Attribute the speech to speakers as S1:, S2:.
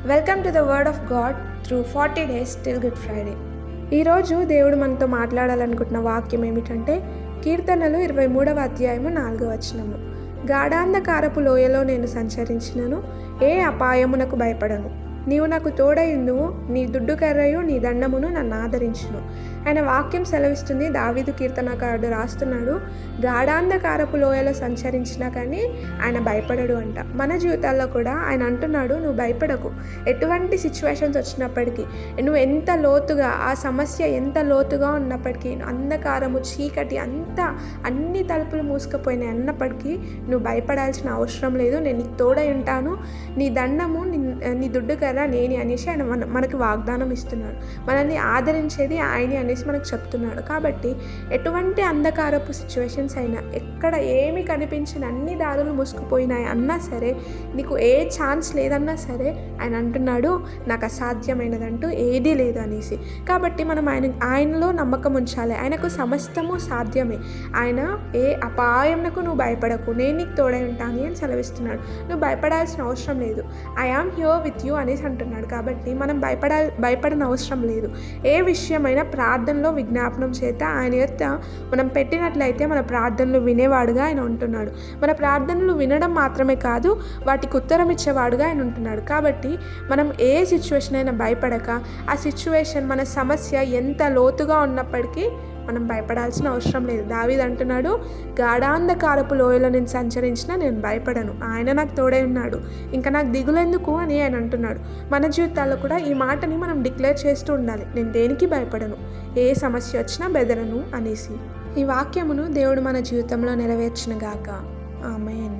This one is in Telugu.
S1: Welcome to the word of God through 40 days till good Friday. ఈరోజు దేవుడు మనతో మాట్లాడాలనుకుంటున్న వాక్యం ఏమిటంటే కీర్తనలు 23వ అధ్యాయము 4వ వచనము. గాఢాంధకారపు లోయలో నేను సంచరించినను ఏ అపాయమునకు భయపడను, నీవు నాకు తోడయుందువు, నీ దుడ్డు కర్రయు నీ దండమును నన్ను ఆదరించును. ఆయన వాక్యం సెలవిస్తుంది. దావీదు కీర్తనకారుడు రాస్తున్నాడు, గాఢాంధకారపు లోయలో సంచరించినా కానీ ఆయన భయపడడు అంట. మన జీవితాల్లో కూడా ఆయన అంటున్నాడు, నువ్వు భయపడకు. ఎటువంటి సిచ్యువేషన్స్ వచ్చినప్పటికీ, నువ్వు ఎంత లోతుగా, ఆ సమస్య ఎంత లోతుగా ఉన్నప్పటికీ, అంధకారము చీకటి అంతా అన్ని తలుపులు మూసుకుపోయినాయి అన్నప్పటికీ నువ్వు భయపడాల్సిన అవసరం లేదు. నేను నీకు తోడై ఉంటాను, నీ దండము నీ దుడ్డు కర్ర నేని అనేసి ఆయన మనకి వాగ్దానం ఇస్తున్నాడు. మనల్ని ఆదరించేది ఆయనే అనేసి మనకు చెప్తున్నాడు. కాబట్టి ఎటువంటి అంధకారపు సిచ్యువేషన్స్ అయినా, ఎక్కడ ఏమి కనిపించిన అన్ని దారులు మూసుకుపోయినాయి అన్నా సరే, నీకు ఏ ఛాన్స్ లేదన్నా సరే, ఆయన అంటున్నాడు నాకు అసాధ్యమైనదంటూ ఏదీ లేదు అనేసి. కాబట్టి మనం ఆయనలో నమ్మకం ఉంచాలి. ఆయనకు సమస్తము సాధ్యమే. ఆయన ఏ అపాయంకు నువ్వు భయపడకు, నేను నీకు తోడై ఉంటాను అని సెలవిస్తున్నాడు. నువ్వు భయపడాల్సిన అవసరం లేదు. I am here with you అనేసి అంటున్నాడు. కాబట్టి మనం భయపడని అవసరం లేదు. ఏ విషయమైనా ప్రార్థనలో విజ్ఞాపనం చేత ఆయన యొక్క మనం పెట్టినట్లయితే మన ప్రార్థనలు వినేవాడుగా ఆయన ఉంటున్నాడు. మన ప్రార్థనలు వినడం మాత్రమే కాదు, వాటికి ఉత్తరం ఇచ్చేవాడుగా ఆయన ఉంటున్నాడు. కాబట్టి మనం ఏ సిచ్యువేషన్ అయినా భయపడక, ఆ సిచ్యువేషన్ మన సమస్య ఎంత లోతుగా ఉన్నప్పటికీ మనం భయపడాల్సిన అవసరం లేదు. దావీదు అంటున్నాడు, గాఢాంధకారపు లోయలో నేను సంచరించినా నేను భయపడను, ఆయన నాకు తోడై ఉన్నాడు, ఇంకా నాకు దిగులెందుకు అని ఆయన అంటున్నాడు. మన జీవితాల్లో కూడా ఈ మాటని మనం డిక్లేర్ చేస్తూ ఉండాలి. నేను దేనికి భయపడను, ఏ సమస్య వచ్చినా బెదరను అనేసి. ఈ వాక్యమును దేవుడు మన జీవితంలో నెరవేర్చిన గాక. ఆమేన్.